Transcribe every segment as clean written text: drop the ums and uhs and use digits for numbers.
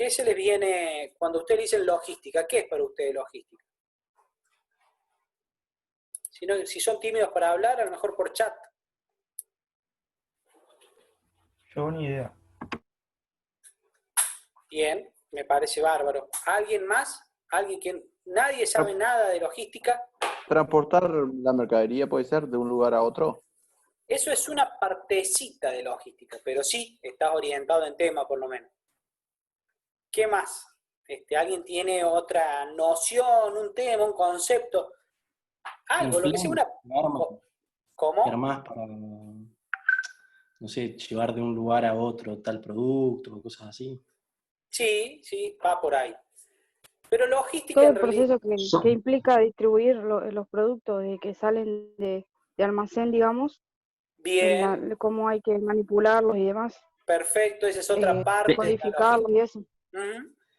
¿Qué se les viene cuando usted le dicen logística? ¿Qué es para ustedes logística? Si son tímidos para hablar, a lo mejor por chat. Yo ni idea. Bien, me parece bárbaro. ¿Alguien más? ¿Alguien que nadie sabe nada de logística? ¿Transportar la mercadería puede ser de un lugar a otro? Eso es una partecita de logística, pero sí estás orientado en tema por lo menos. ¿Qué más? ¿Alguien tiene otra noción, un tema, un concepto? Algo, lo que sea una... ¿Cómo? Armás para, no sé, llevar de un lugar a otro tal producto, cosas así. Sí, va por ahí. Pero logística Todo en el realidad... proceso que implica distribuir los productos de que salen de almacén, digamos, Bien. cómo hay que manipularlos y demás. Perfecto, esa es otra parte. Codificarlos y eso.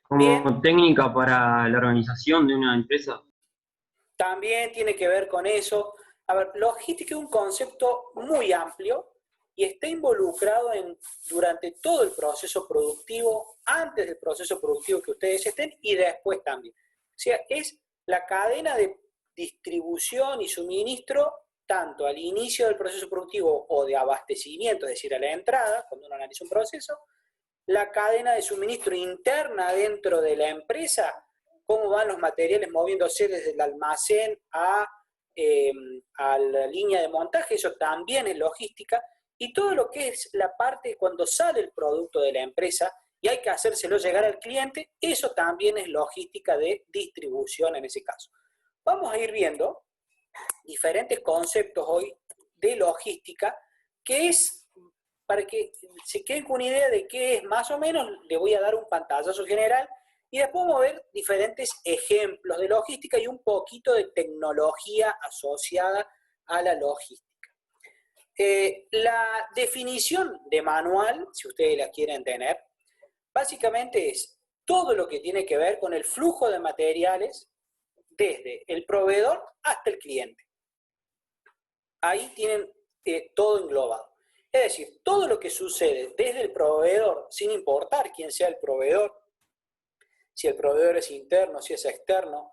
Como Bien. técnica para la organización de una empresa. También tiene que ver con eso. A ver, logística es un concepto muy amplio y está involucrado durante todo el proceso productivo, antes del proceso productivo que ustedes estén y después también. O sea, es la cadena de distribución y suministro tanto al inicio del proceso productivo o de abastecimiento, es decir, a la entrada, cuando uno analiza un proceso, la cadena de suministro interna dentro de la empresa, cómo van los materiales moviéndose desde el almacén a la línea de montaje, eso también es logística, y todo lo que es la parte cuando sale el producto de la empresa y hay que hacérselo llegar al cliente, eso también es logística de distribución en ese caso. Vamos a ir viendo diferentes conceptos hoy de logística, que es, para que se queden con una idea de qué es más o menos, le voy a dar un pantallazo general, y después vamos a ver diferentes ejemplos de logística y un poquito de tecnología asociada a la logística. La definición de manual, si ustedes la quieren tener, básicamente es todo lo que tiene que ver con el flujo de materiales desde el proveedor hasta el cliente. Ahí tienen todo englobado. Es decir, todo lo que sucede desde el proveedor, sin importar quién sea el proveedor, si el proveedor es interno, si es externo,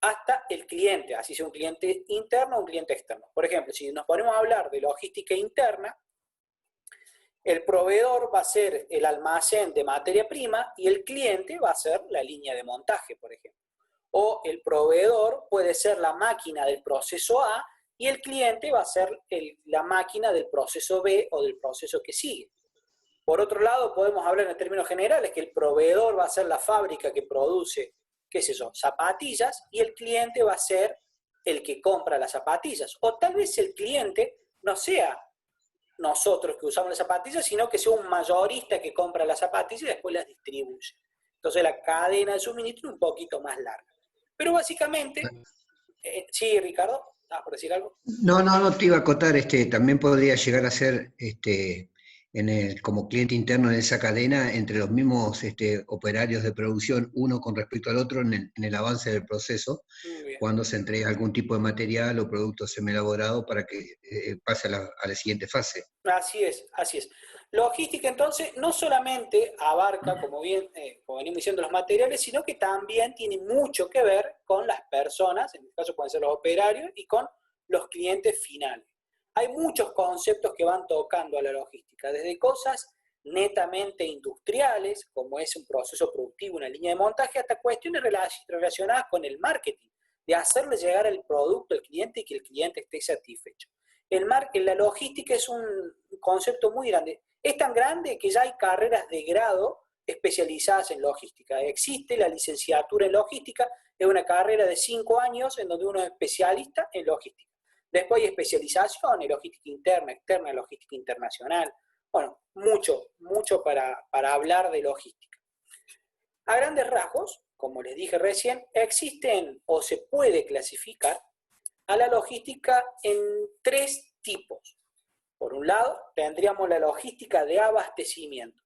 hasta el cliente, así sea un cliente interno o un cliente externo. Por ejemplo, si nos ponemos a hablar de logística interna, el proveedor va a ser el almacén de materia prima y el cliente va a ser la línea de montaje, por ejemplo. O el proveedor puede ser la máquina del proceso A y el cliente va a ser la máquina del proceso B o del proceso que sigue. Por otro lado, podemos hablar en términos generales que el proveedor va a ser la fábrica que produce, qué sé yo, zapatillas, y el cliente va a ser el que compra las zapatillas. O tal vez el cliente no sea nosotros que usamos las zapatillas, sino que sea un mayorista que compra las zapatillas y después las distribuye. Entonces la cadena de suministro es un poquito más larga. Pero básicamente, sí, Ricardo, ¿vas por decir algo? No, te iba a acotar, también podría llegar a ser como cliente interno en esa cadena entre los mismos operarios de producción, uno con respecto al otro en el avance del proceso, cuando se entrega algún tipo de material o producto semi-elaborado para que pase a la siguiente fase. Así es, así es. Logística, entonces, no solamente abarca, como venimos diciendo, los materiales, sino que también tiene mucho que ver con las personas, en este caso pueden ser los operarios, y con los clientes finales. Hay muchos conceptos que van tocando a la logística, desde cosas netamente industriales, como es un proceso productivo, una línea de montaje, hasta cuestiones relacionadas con el marketing, de hacerle llegar el producto al cliente y que el cliente esté satisfecho. La logística es un concepto muy grande. Es tan grande que ya hay carreras de grado especializadas en logística. Existe la licenciatura en logística, es una carrera de 5 años en donde uno es especialista en logística. Después hay especialización en logística interna, externa, logística internacional. Bueno, mucho para hablar de logística. A grandes rasgos, como les dije recién, existen o se puede clasificar a la logística en 3 tipos. Por un lado, tendríamos la logística de abastecimiento.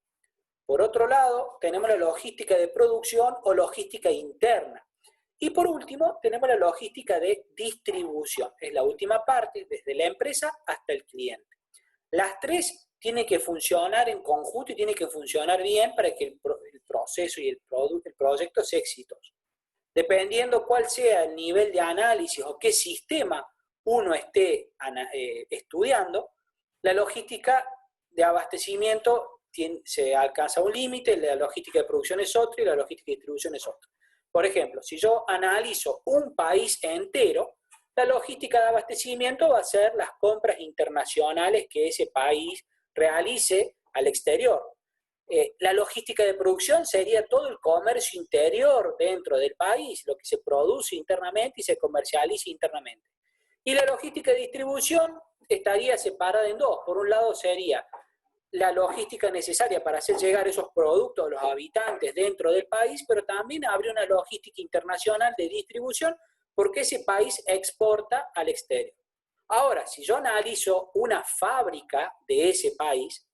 Por otro lado, tenemos la logística de producción o logística interna. Y por último, tenemos la logística de distribución. Es la última parte, desde la empresa hasta el cliente. Las 3 tienen que funcionar en conjunto y tienen que funcionar bien para que el proceso y el proyecto sea exitoso. Dependiendo cuál sea el nivel de análisis o qué sistema uno esté estudiando, la logística de abastecimiento se alcanza un límite, la logística de producción es otro y la logística de distribución es otro. Por ejemplo, si yo analizo un país entero, la logística de abastecimiento va a ser las compras internacionales que ese país realice al exterior. La logística de producción sería todo el comercio interior dentro del país, lo que se produce internamente y se comercializa internamente. Y la logística de distribución estaría separada en dos. Por un lado sería la logística necesaria para hacer llegar esos productos a los habitantes dentro del país, pero también habría una logística internacional de distribución porque ese país exporta al exterior. Ahora, si yo analizo una fábrica de ese país,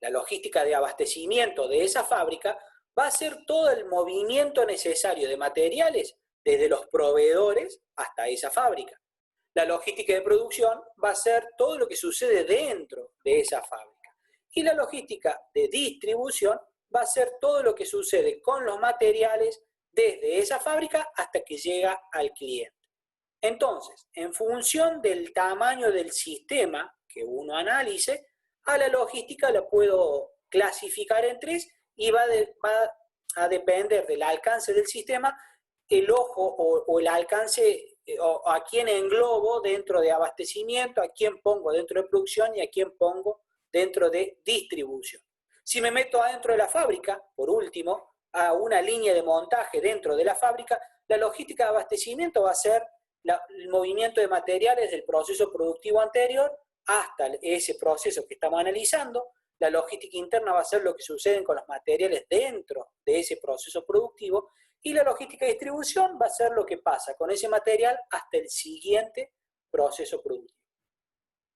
la logística de abastecimiento de esa fábrica va a ser todo el movimiento necesario de materiales desde los proveedores hasta esa fábrica. La logística de producción va a ser todo lo que sucede dentro de esa fábrica. Y la logística de distribución va a ser todo lo que sucede con los materiales desde esa fábrica hasta que llega al cliente. Entonces, en función del tamaño del sistema que uno analice, a la logística la puedo clasificar en tres y va a depender del alcance del sistema, el ojo o el alcance, o a quién englobo dentro de abastecimiento, a quién pongo dentro de producción y a quién pongo dentro de distribución. Si me meto adentro de la fábrica, por último, a una línea de montaje dentro de la fábrica, la logística de abastecimiento va a ser el movimiento de materiales del proceso productivo anterior hasta ese proceso que estamos analizando. La logística interna va a ser lo que sucede con los materiales dentro de ese proceso productivo, y la logística de distribución va a ser lo que pasa con ese material hasta el siguiente proceso productivo.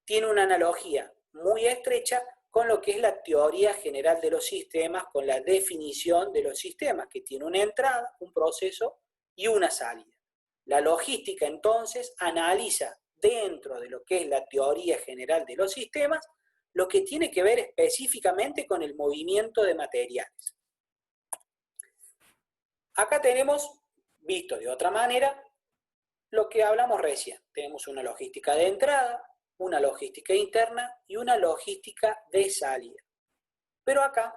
Tiene una analogía muy estrecha con lo que es la teoría general de los sistemas, con la definición de los sistemas, que tiene una entrada, un proceso y una salida. La logística, entonces, analiza dentro de lo que es la teoría general de los sistemas lo que tiene que ver específicamente con el movimiento de materiales. Acá tenemos, visto de otra manera, lo que hablamos recién. Tenemos una logística de entrada, una logística interna y una logística de salida. Pero acá,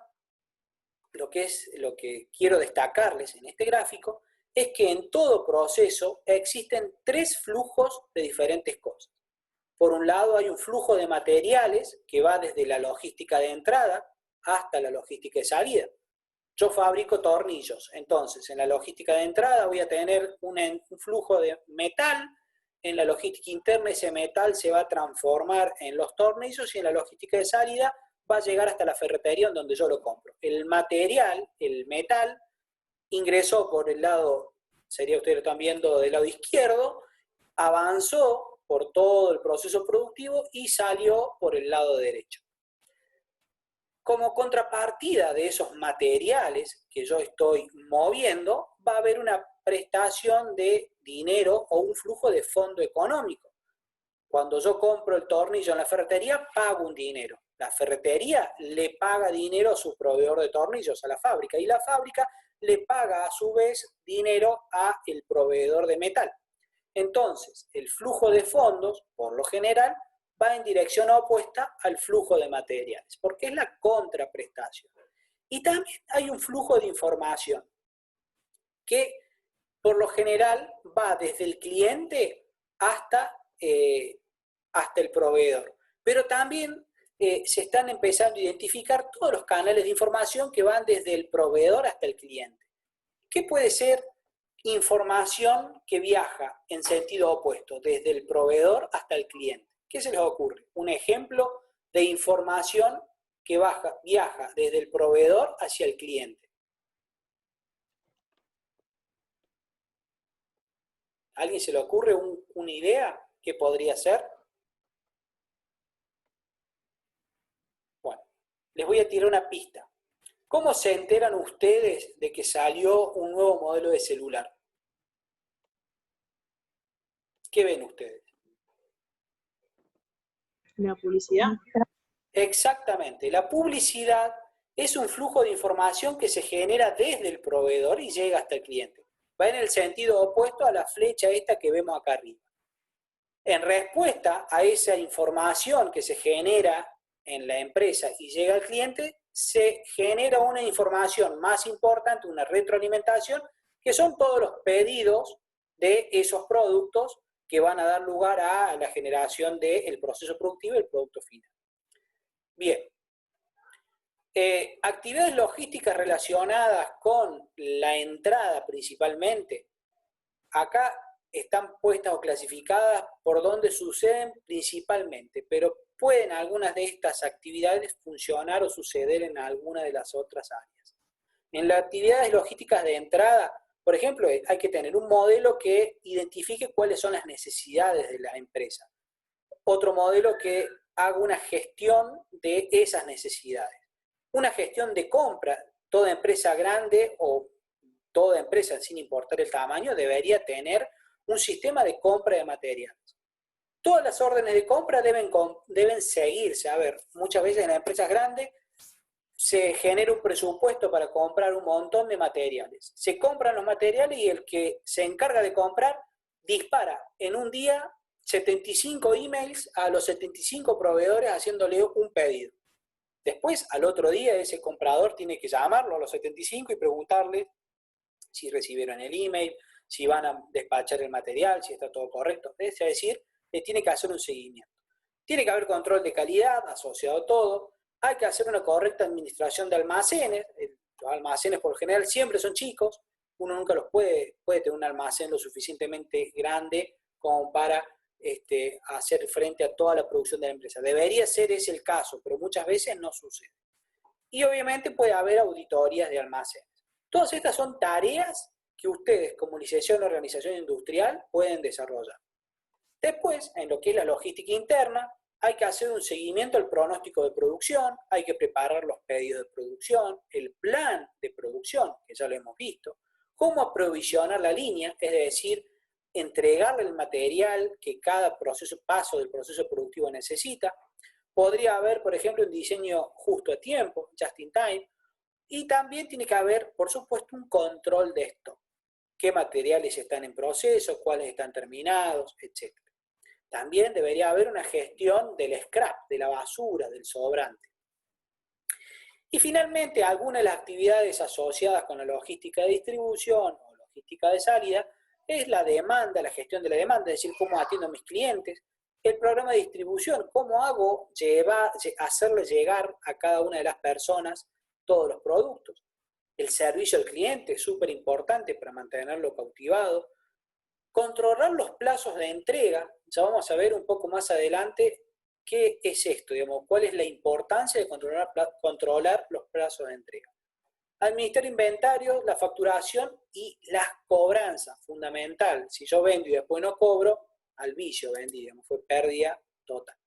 lo que quiero destacarles en este gráfico es que en todo proceso existen tres flujos de diferentes cosas. Por un lado hay un flujo de materiales que va desde la logística de entrada hasta la logística de salida. Yo fabrico tornillos, entonces en la logística de entrada voy a tener un flujo de metal, en la logística interna ese metal se va a transformar en los tornillos y en la logística de salida va a llegar hasta la ferretería en donde yo lo compro. El material, el metal, ingresó por el lado, sería ustedes lo están viendo del lado izquierdo, avanzó por todo el proceso productivo y salió por el lado derecho. Como contrapartida de esos materiales que yo estoy moviendo, va a haber una prestación de dinero o un flujo de fondo económico. Cuando yo compro el tornillo en la ferretería, pago un dinero. La ferretería le paga dinero a su proveedor de tornillos, a la fábrica, y la fábrica le paga a su vez dinero al proveedor de metal. Entonces, el flujo de fondos, por lo general, va en dirección opuesta al flujo de materiales, porque es la contraprestación. Y también hay un flujo de información que, por lo general, va desde el cliente hasta el proveedor. Pero también se están empezando a identificar todos los canales de información que van desde el proveedor hasta el cliente. ¿Qué puede ser información que viaja en sentido opuesto, desde el proveedor hasta el cliente? ¿Qué se les ocurre? Un ejemplo de información que viaja desde el proveedor hacia el cliente. ¿A alguien se le ocurre una idea? ¿Qué podría ser? Bueno, les voy a tirar una pista. ¿Cómo se enteran ustedes de que salió un nuevo modelo de celular? ¿Qué ven ustedes? La publicidad. Exactamente. La publicidad es un flujo de información que se genera desde el proveedor y llega hasta el cliente. Va en el sentido opuesto a la flecha esta que vemos acá arriba. En respuesta a esa información que se genera en la empresa y llega al cliente, se genera una información más importante, una retroalimentación, que son todos los pedidos de esos productos que van a dar lugar a la generación del proceso productivo y el producto final. Bien. Actividades logísticas relacionadas con la entrada principalmente, acá están puestas o clasificadas por donde suceden principalmente, pero pueden algunas de estas actividades funcionar o suceder en alguna de las otras áreas. En las actividades logísticas de entrada, por ejemplo, hay que tener un modelo que identifique cuáles son las necesidades de la empresa. Otro modelo que haga una gestión de esas necesidades. Una gestión de compra, toda empresa grande o toda empresa, sin importar el tamaño, debería tener un sistema de compra de materiales. Todas las órdenes de compra deben seguirse. A ver, muchas veces en las empresas grandes se genera un presupuesto para comprar un montón de materiales. Se compran los materiales y el que se encarga de comprar dispara en un día 75 emails a los 75 proveedores haciéndole un pedido. Después, al otro día, ese comprador tiene que llamarlo a los 75 y preguntarle si recibieron el email, si van a despachar el material, si está todo correcto. Es decir, le tiene que hacer un seguimiento. Tiene que haber control de calidad asociado a todo. Hay que hacer una correcta administración de almacenes. Los almacenes, por lo general, siempre son chicos. Uno nunca los puede tener un almacén lo suficientemente grande como para hacer frente a toda la producción de la empresa. Debería ser ese el caso, pero muchas veces no sucede. Y obviamente puede haber auditorías de almacenes. Todas estas son tareas que ustedes como licenciado en organización industrial pueden desarrollar. Después, en lo que es la logística interna, hay que hacer un seguimiento al pronóstico de producción, hay que preparar los pedidos de producción, el plan de producción, que ya lo hemos visto, cómo aprovisionar la línea, es decir, entregarle el material que cada paso del proceso productivo necesita. Podría haber, por ejemplo, un diseño justo a tiempo, just in time, y también tiene que haber, por supuesto, un control de esto. Qué materiales están en proceso, cuáles están terminados, etc. También debería haber una gestión del scrap, de la basura, del sobrante. Y finalmente, algunas de las actividades asociadas con la logística de distribución o logística de salida es la demanda, la gestión de la demanda, es decir, cómo atiendo a mis clientes, el programa de distribución, cómo hago hacerle llegar a cada una de las personas todos los productos, el servicio al cliente, súper importante para mantenerlo cautivado, controlar los plazos de entrega, ya vamos a ver un poco más adelante qué es esto, digamos, cuál es la importancia de controlar los plazos de entrega. Administrar inventarios, la facturación y las cobranzas, fundamental. Si yo vendo y después no cobro, al vicio vendí, digamos, fue pérdida total.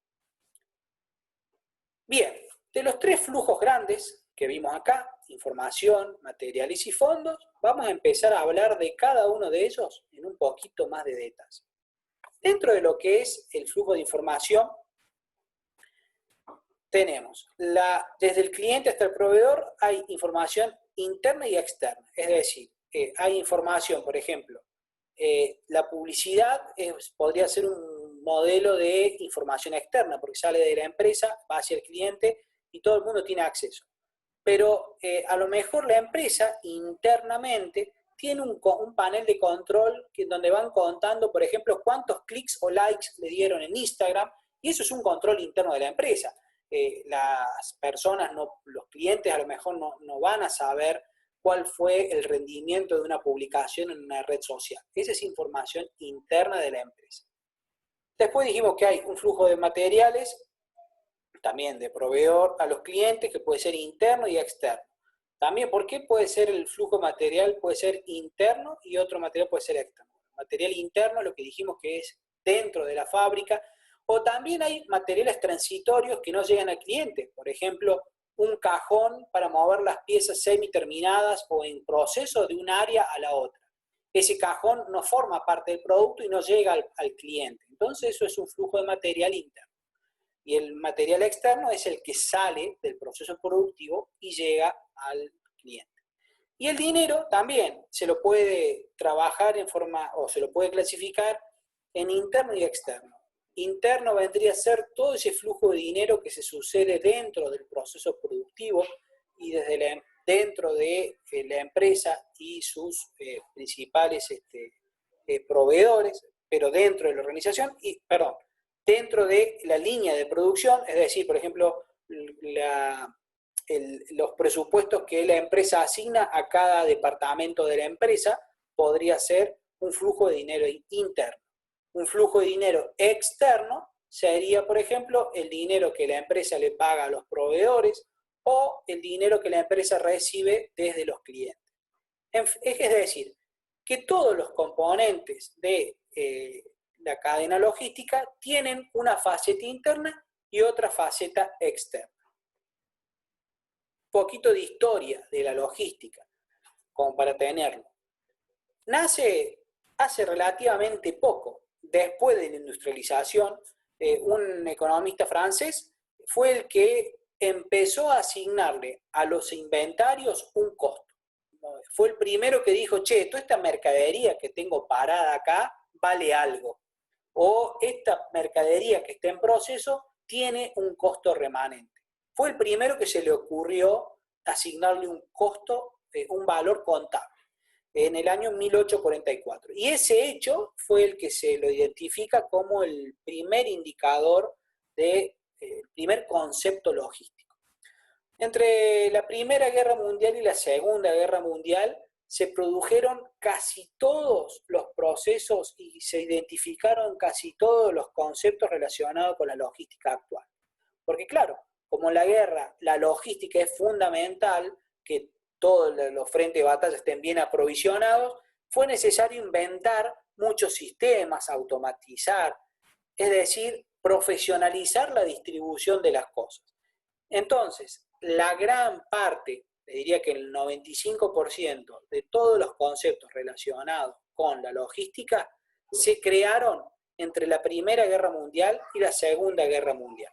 Bien, de los tres flujos grandes que vimos acá, información, materiales y fondos, vamos a empezar a hablar de cada uno de ellos en un poquito más de detalle. Dentro de lo que es el flujo de información, tenemos desde el cliente hasta el proveedor hay información interna y externa, es decir, hay información, por ejemplo, la publicidad podría ser un modelo de información externa, porque sale de la empresa, va hacia el cliente y todo el mundo tiene acceso. Pero a lo mejor la empresa internamente tiene un panel de control donde van contando, por ejemplo, cuántos clics o likes le dieron en Instagram, y eso es un control interno de la empresa. Las personas, los clientes a lo mejor no van a saber cuál fue el rendimiento de una publicación en una red social. Esa es información interna de la empresa. Después dijimos que hay un flujo de materiales, también de proveedor a los clientes, que puede ser interno y externo. También, ¿por qué puede ser el flujo de material? Puede ser interno y otro material puede ser externo. Material interno, lo que dijimos que es dentro de la fábrica, o también hay materiales transitorios que no llegan al cliente. Por ejemplo, un cajón para mover las piezas semi-terminadas o en proceso de un área a la otra. Ese cajón no forma parte del producto y no llega al cliente. Entonces eso es un flujo de material interno. Y el material externo es el que sale del proceso productivo y llega al cliente. Y el dinero también se lo puede trabajar en forma, o se lo puede clasificar en interno y externo. Interno vendría a ser todo ese flujo de dinero que se sucede dentro del proceso productivo y dentro de la empresa y sus principales proveedores, pero dentro de la organización, dentro de la línea de producción, es decir, por ejemplo, los presupuestos que la empresa asigna a cada departamento de la empresa podría ser un flujo de dinero interno. Un flujo de dinero externo sería, por ejemplo, el dinero que la empresa le paga a los proveedores o el dinero que la empresa recibe desde los clientes. Es decir, que todos los componentes de la cadena logística tienen una faceta interna y otra faceta externa. Un poquito de historia de la logística, como para tenerlo. Nace hace relativamente poco, después de la industrialización, un economista francés fue el que empezó a asignarle a los inventarios un costo. Fue el primero que dijo, che, toda esta mercadería que tengo parada acá vale algo. O esta mercadería que está en proceso tiene un costo remanente. Fue el primero que se le ocurrió asignarle un costo, un valor contable, en el año 1844. Y ese hecho fue el que se lo identifica como el primer indicador el primer concepto logístico. Entre la Primera Guerra Mundial y la Segunda Guerra Mundial se produjeron casi todos los procesos y se identificaron casi todos los conceptos relacionados con la logística actual. Porque claro, como en la guerra la logística es fundamental, que todos los frentes de batalla estén bien aprovisionados, fue necesario inventar muchos sistemas, automatizar, es decir, profesionalizar la distribución de las cosas. Entonces, la gran parte, le diría que el 95% de todos los conceptos relacionados con la logística se crearon entre la Primera Guerra Mundial y la Segunda Guerra Mundial.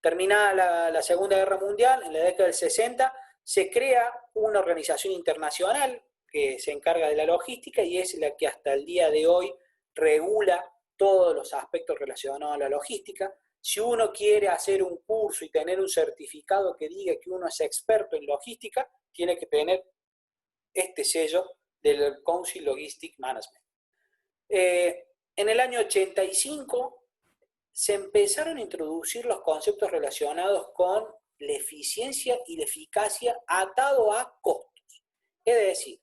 Terminada la Segunda Guerra Mundial, en la década del 60, se crea una organización internacional que se encarga de la logística y es la que hasta el día de hoy regula todos los aspectos relacionados a la logística. Si uno quiere hacer un curso y tener un certificado que diga que uno es experto en logística, tiene que tener este sello del Council Logistic Management. En el año 85 se empezaron a introducir los conceptos relacionados con la eficiencia y la eficacia atado a costos. Es decir,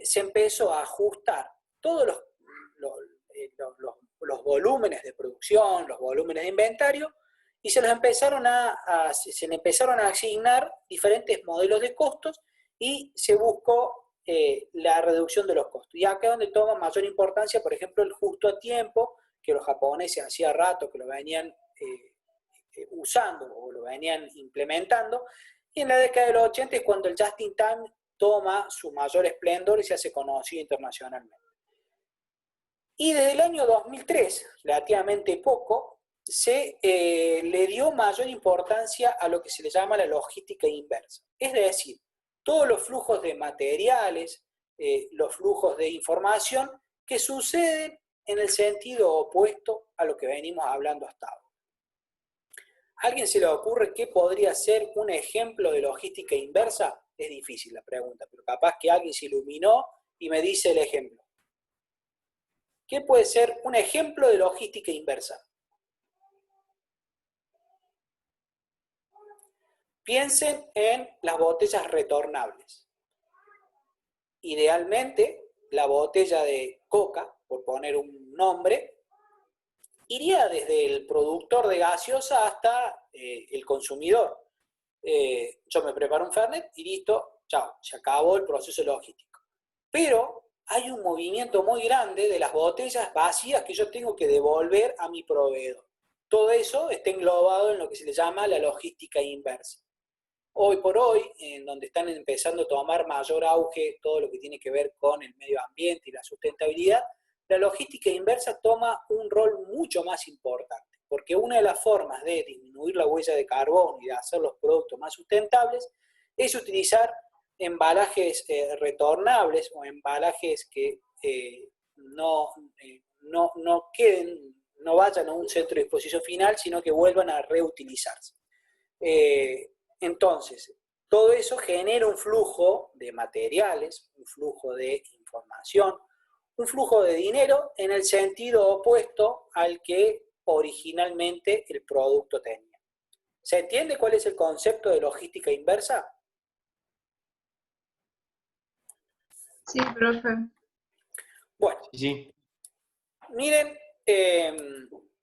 se empezó a ajustar todos los volúmenes de producción, los volúmenes de inventario, y se le empezaron a asignar diferentes modelos de costos y se buscó la reducción de los costos. Y acá es donde toma mayor importancia, por ejemplo, el justo a tiempo, que los japoneses hacía rato que lo venían usando o lo venían implementando, y en la década de los 80 es cuando el just in time toma su mayor esplendor y se hace conocido internacionalmente. Y desde el año 2003, relativamente poco, se le dio mayor importancia a lo que se le llama la logística inversa. Es decir, todos los flujos de materiales, los flujos de información que suceden en el sentido opuesto a lo que venimos hablando hasta ahora. ¿A alguien se le ocurre qué podría ser un ejemplo de logística inversa? Es difícil la pregunta, pero capaz que alguien se iluminó y me dice el ejemplo. ¿Qué puede ser un ejemplo de logística inversa? Piensen en las botellas retornables. Idealmente, la botella de Coca, por poner un nombre, iría desde el productor de gaseosa hasta el consumidor. Yo me preparo un Fernet y listo, chao, se acabó el proceso logístico. Pero hay un movimiento muy grande de las botellas vacías que yo tengo que devolver a mi proveedor. Todo eso está englobado en lo que se le llama la logística inversa. Hoy por hoy, en donde están empezando a tomar mayor auge todo lo que tiene que ver con el medio ambiente y la sustentabilidad, la logística inversa toma un rol mucho más importante. porque una de las formas de disminuir la huella de carbono y de hacer los productos más sustentables es utilizar embalajes retornables o embalajes que no vayan a un centro de disposición final, sino que vuelvan a reutilizarse. Entonces, todo eso genera un flujo de materiales, un flujo de información, un flujo de dinero en el sentido opuesto al que originalmente el producto tenía. ¿Se entiende cuál es el concepto de logística inversa? Sí, profe. Bueno, Sí. miren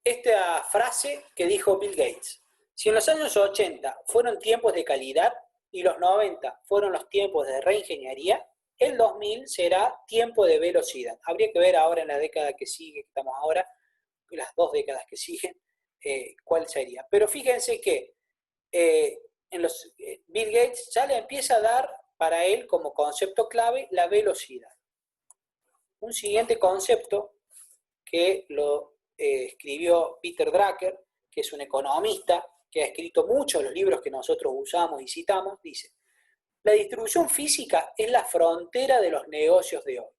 esta frase que dijo Bill Gates. Si en los años 80 fueron tiempos de calidad y los 90 fueron los tiempos de reingeniería, el 2000 será tiempo de velocidad. Habría que ver ahora en la década que sigue, que estamos ahora, las 2 décadas que siguen, cuál sería. Pero fíjense que Bill Gates ya le empieza a dar para él como concepto clave la velocidad. Un siguiente concepto que lo escribió Peter Drucker, que es un economista que ha escrito muchos de los libros que nosotros usamos y citamos, dice: la distribución física es la frontera de los negocios de hoy.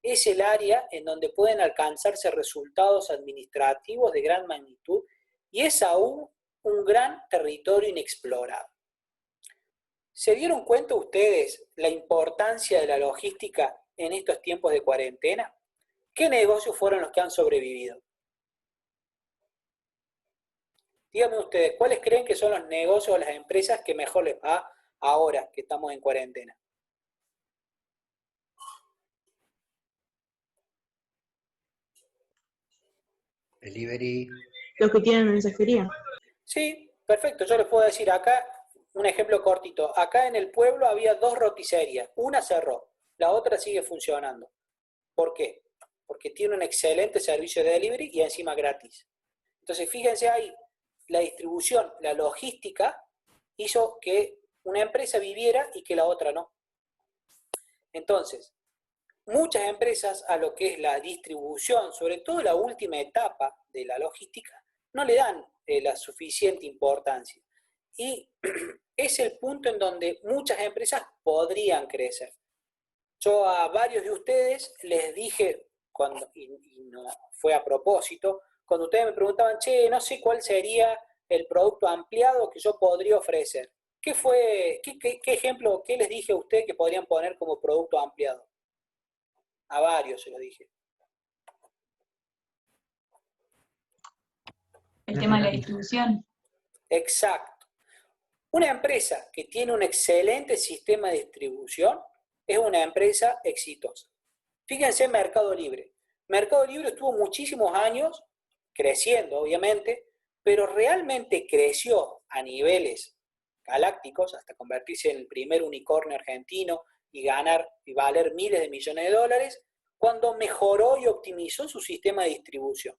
Es el área en donde pueden alcanzarse resultados administrativos de gran magnitud y es aún un gran territorio inexplorado. ¿Se dieron cuenta ustedes la importancia de la logística en estos tiempos de cuarentena? ¿Qué negocios fueron los que han sobrevivido? Díganme ustedes, ¿cuáles creen que son los negocios o las empresas que mejor les va ahora que estamos en cuarentena? Delivery. Los que tienen mensajería. Sí, perfecto. Yo les puedo decir acá un ejemplo cortito. Acá en el pueblo había 2 rotiserias. Una cerró, la otra sigue funcionando. ¿Por qué? Porque tiene un excelente servicio de delivery y encima gratis. Entonces, fíjense ahí, la distribución, la logística hizo que una empresa viviera y que la otra no. Entonces, muchas empresas a lo que es la distribución, sobre todo la última etapa de la logística, no le dan la suficiente importancia. Y es el punto en donde muchas empresas podrían crecer. Yo a varios de ustedes les dije, y no fue a propósito, cuando ustedes me preguntaban, che, no sé cuál sería el producto ampliado que yo podría ofrecer. ¿Qué ejemplo, qué les dije a ustedes que podrían poner como producto ampliado? A varios se lo dije. El tema de la distribución. Exacto. Una empresa que tiene un excelente sistema de distribución es una empresa exitosa. Fíjense en Mercado Libre. Mercado Libre estuvo muchísimos años creciendo, obviamente, pero realmente creció a niveles galácticos hasta convertirse en el primer unicornio argentino y ganar y valer miles de millones de dólares cuando mejoró y optimizó su sistema de distribución.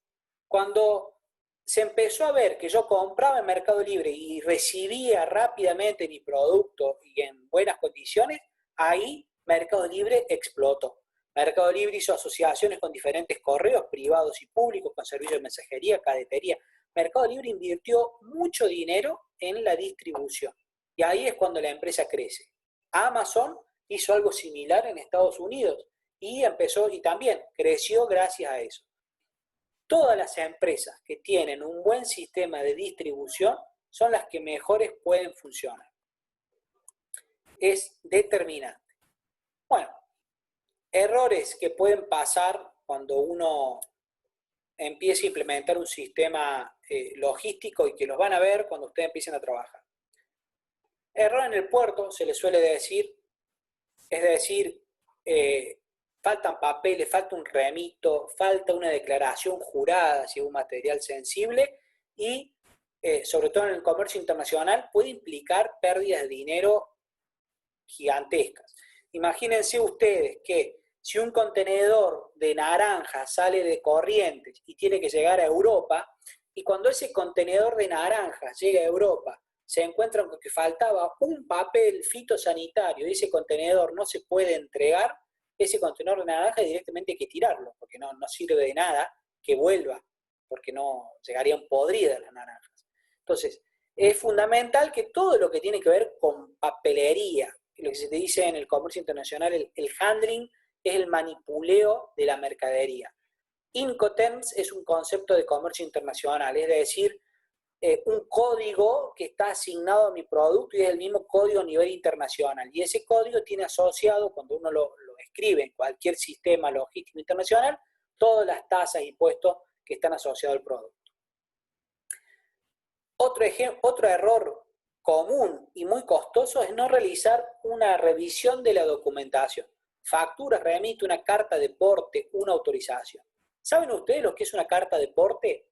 Cuando se empezó a ver que yo compraba en Mercado Libre y recibía rápidamente mi producto y en buenas condiciones, ahí Mercado Libre explotó. Mercado Libre hizo asociaciones con diferentes correos privados y públicos, con servicios de mensajería, cadetería. Mercado Libre invirtió mucho dinero en la distribución. Y ahí es cuando la empresa crece. Amazon hizo algo similar en Estados Unidos y también creció gracias a eso. Todas las empresas que tienen un buen sistema de distribución son las que mejores pueden funcionar. Es determinante. Bueno, errores que pueden pasar cuando uno empieza a implementar un sistema logístico y que los van a ver cuando ustedes empiecen a trabajar. Error en el puerto se le suele decir, es decir, faltan papeles, falta un remito, falta una declaración jurada si es un material sensible y sobre todo en el comercio internacional puede implicar pérdidas de dinero gigantescas. Imagínense ustedes que si un contenedor de naranja sale de Corrientes y tiene que llegar a Europa, y cuando ese contenedor de naranja llega a Europa, se encuentran con que faltaba un papel fitosanitario y ese contenedor no se puede entregar, ese contenedor de naranja directamente hay que tirarlo, porque no sirve de nada que vuelva porque no llegarían podridas las naranjas. Entonces, es fundamental que todo lo que tiene que ver con papelería, lo que se te dice en el comercio internacional, el handling es el manipuleo de la mercadería. Incoterms es un concepto de comercio internacional, es decir, un código que está asignado a mi producto y es el mismo código a nivel internacional. Y ese código tiene asociado, cuando uno lo escribe en cualquier sistema logístico internacional, todas las tasas y impuestos que están asociados al producto. Otro error común y muy costoso es no realizar una revisión de la documentación. Facturas, remite, una carta de porte, una autorización. ¿Saben ustedes lo que es una carta de porte?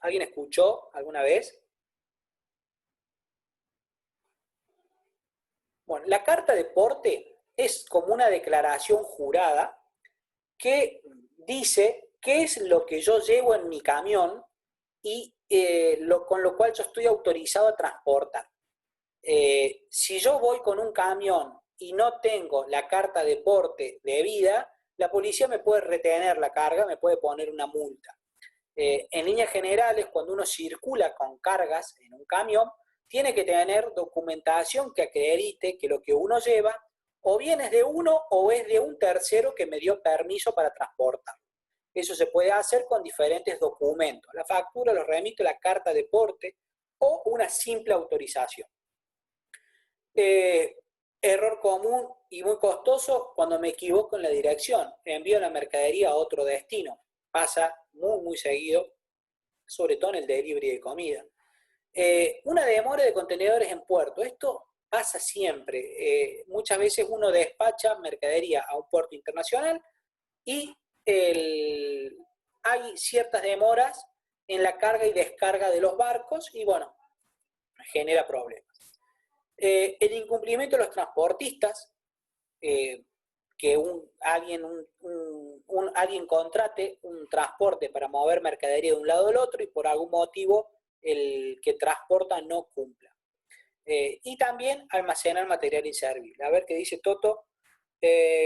¿Alguien escuchó alguna vez? Bueno, la carta de porte es como una declaración jurada que dice qué es lo que yo llevo en mi camión y con lo cual yo estoy autorizado a transportar. Si yo voy con un camión y no tengo la carta de porte debida, la policía me puede retener la carga, me puede poner una multa. En líneas generales, cuando uno circula con cargas en un camión, tiene que tener documentación que acredite que lo que uno lleva o bien es de uno o es de un tercero que me dio permiso para transportar. Eso se puede hacer con diferentes documentos. La factura, los remito, la carta de porte o una simple autorización. Error común y muy costoso cuando me equivoco en la dirección. Envío la mercadería a otro destino. Pasa muy seguido, sobre todo en el delivery de comida. Una demora de contenedores en puerto. Esto pasa siempre. Muchas veces uno despacha mercadería a un puerto internacional y hay ciertas demoras en la carga y descarga de los barcos y bueno, genera problemas. El incumplimiento de los transportistas, que alguien contrate un transporte para mover mercadería de un lado al otro y por algún motivo el que transporta no cumpla. Y también almacenar material inservible. A ver qué dice Toto.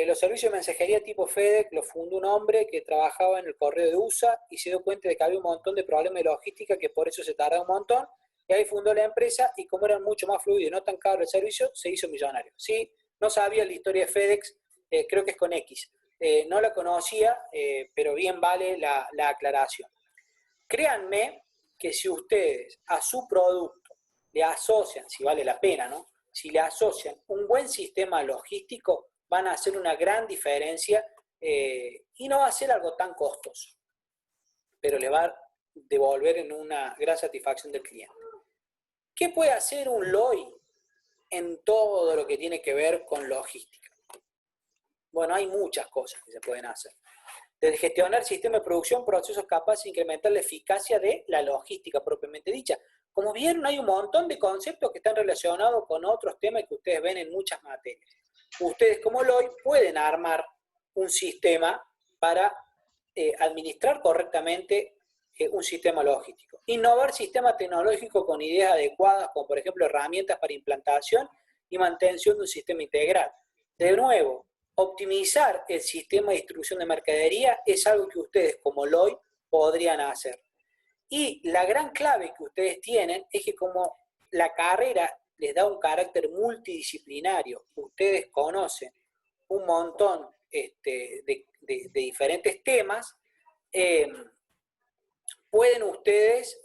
Los servicios de mensajería tipo FedEx los fundó un hombre que trabajaba en el correo de USA y se dio cuenta de que había un montón de problemas de logística, que por eso se tardaba un montón, y ahí fundó la empresa y como era mucho más fluido y no tan caro el servicio, se hizo millonario. Sí, no sabía la historia de FedEx, creo que es con X. No la conocía, pero bien vale la aclaración. Créanme que si ustedes a su producto le asocian, si vale la pena, ¿no? Si le asocian un buen sistema logístico, van a hacer una gran diferencia y no va a ser algo tan costoso, pero le va a devolver en una gran satisfacción del cliente. ¿Qué puede hacer un LOI en todo lo que tiene que ver con logística? Bueno, hay muchas cosas que se pueden hacer. Desde gestionar sistemas de producción, procesos capaces de incrementar la eficacia de la logística propiamente dicha. Como vieron, hay un montón de conceptos que están relacionados con otros temas que ustedes ven en muchas materias. Ustedes como LOI pueden armar un sistema para administrar correctamente un sistema logístico. Innovar sistemas tecnológicos con ideas adecuadas, como por ejemplo herramientas para implantación y mantención de un sistema integral. De nuevo, optimizar el sistema de distribución de mercadería es algo que ustedes como LOI podrían hacer. Y la gran clave que ustedes tienen es que como la carrera les da un carácter multidisciplinario, ustedes conocen un montón de diferentes temas, pueden ustedes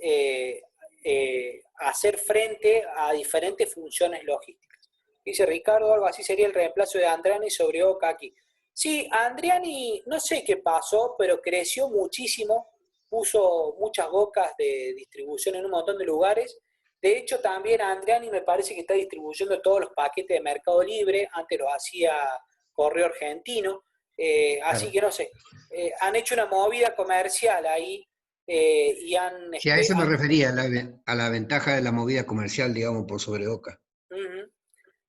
hacer frente a diferentes funciones logísticas. Dice Ricardo, algo así sería el reemplazo de Andriani sobre Oca aquí. Sí, Andriani, no sé qué pasó, pero creció muchísimo, puso muchas bocas de distribución en un montón de lugares. De hecho, también Andriani me parece que está distribuyendo todos los paquetes de Mercado Libre, antes lo hacía Correo Argentino, así que no sé, han hecho una movida comercial ahí y han... Sí, a eso me refería, a la ventaja de la movida comercial, digamos, por sobre Oca.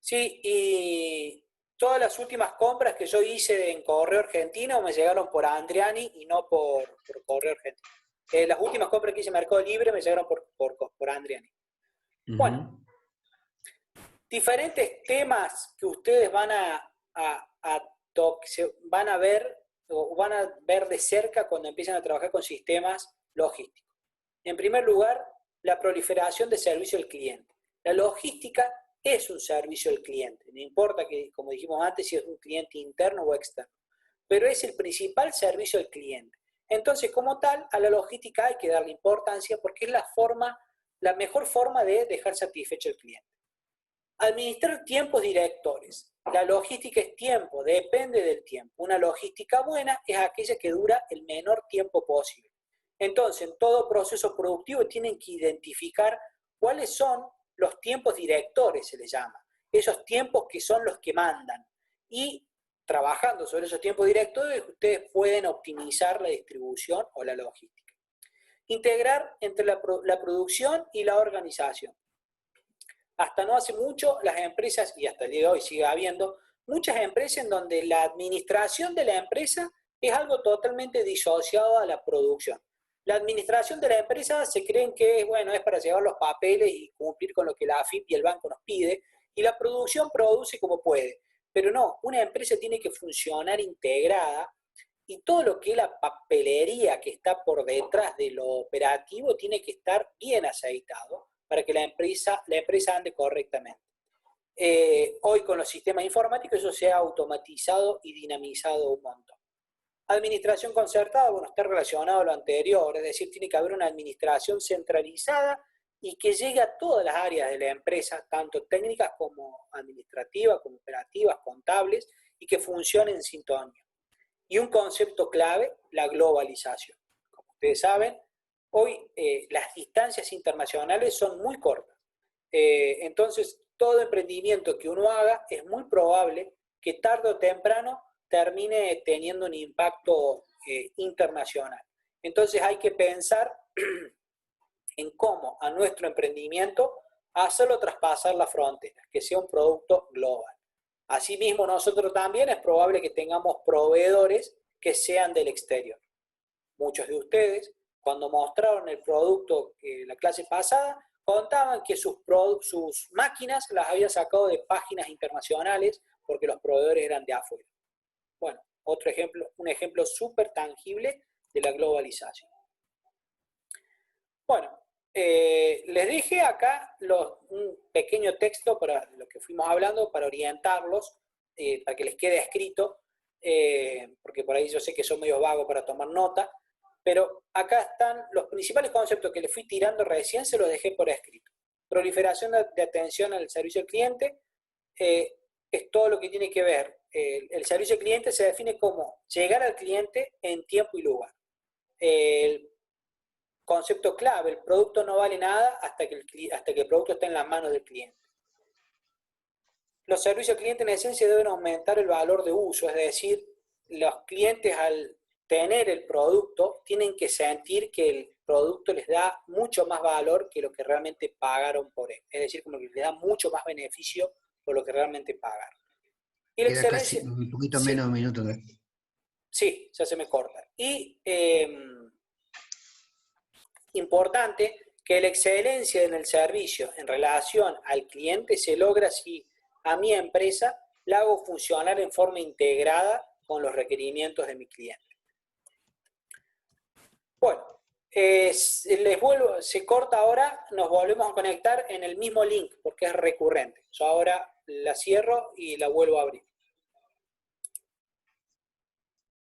Sí, y todas las últimas compras que yo hice en Correo Argentino me llegaron por Andriani y no por Correo Argentino. Las últimas compras que hice en Mercado Libre me llegaron por Andriani. Bueno, diferentes temas que ustedes van a ver o van a ver de cerca cuando empiezan a trabajar con sistemas logísticos. En primer lugar, la proliferación de servicio al cliente. La logística es un servicio al cliente, no importa que, como dijimos antes, si es un cliente interno o externo, pero es el principal servicio al cliente. Entonces, como tal, a la logística hay que darle importancia porque es la mejor forma de dejar satisfecho al cliente. Administrar tiempos directores. La logística es tiempo, depende del tiempo. Una logística buena es aquella que dura el menor tiempo posible. Entonces, en todo proceso productivo tienen que identificar cuáles son los tiempos directores, se les llama. Esos tiempos que son los que mandan. Y trabajando sobre esos tiempos directores, ustedes pueden optimizar la distribución o la logística. Integrar entre la producción y la organización. Hasta no hace mucho, las empresas, y hasta el día de hoy sigue habiendo, muchas empresas en donde la administración de la empresa es algo totalmente disociado a la producción. La administración de la empresa se creen que bueno, es para llevar los papeles y cumplir con lo que la AFIP y el banco nos pide, y la producción produce como puede. Pero no, una empresa tiene que funcionar integrada y todo lo que es la papelería que está por detrás de lo operativo tiene que estar bien aceitado para que la empresa ande correctamente. Hoy con los sistemas informáticos eso se ha automatizado y dinamizado un montón. Administración concertada, bueno, está relacionado a lo anterior, es decir, tiene que haber una administración centralizada y que llegue a todas las áreas de la empresa, tanto técnicas como administrativas, como operativas, contables, y que funcione en sintonía. Y un concepto clave, la globalización. Como ustedes saben, hoy las distancias internacionales son muy cortas. Entonces, todo emprendimiento que uno haga es muy probable que tarde o temprano termine teniendo un impacto internacional. Entonces hay que pensar en cómo a nuestro emprendimiento hacerlo traspasar las fronteras, que sea un producto global. Asimismo, nosotros también es probable que tengamos proveedores que sean del exterior. Muchos de ustedes, cuando mostraron el producto la clase pasada, contaban que sus máquinas las habían sacado de páginas internacionales porque los proveedores eran de afuera. Bueno, otro ejemplo, un ejemplo súper tangible de la globalización. Bueno, les dejé acá un pequeño texto para lo que fuimos hablando, para orientarlos, para que les quede escrito, porque por ahí yo sé que son medio vagos para tomar nota, pero acá están los principales conceptos que les fui tirando recién, se los dejé por escrito. Proliferación de atención al servicio al cliente, es todo lo que tiene que ver. El servicio al cliente se define como llegar al cliente en tiempo y lugar. El concepto clave, el producto no vale nada hasta que el producto esté en las manos del cliente. Los servicios al cliente en esencia deben aumentar el valor de uso, es decir, los clientes al tener el producto tienen que sentir que el producto les da mucho más valor que lo que realmente pagaron por él. Es decir, como que les da mucho más beneficio por lo que realmente pagaron. Y la excelencia, casi un poquito menos de un minuto. Sí, ya se me corta. Y importante que la excelencia en el servicio en relación al cliente se logra si a mi empresa la hago funcionar en forma integrada con los requerimientos de mi cliente. Bueno, se corta ahora, nos volvemos a conectar en el mismo link porque es recurrente. Yo ahora la cierro y la vuelvo a abrir.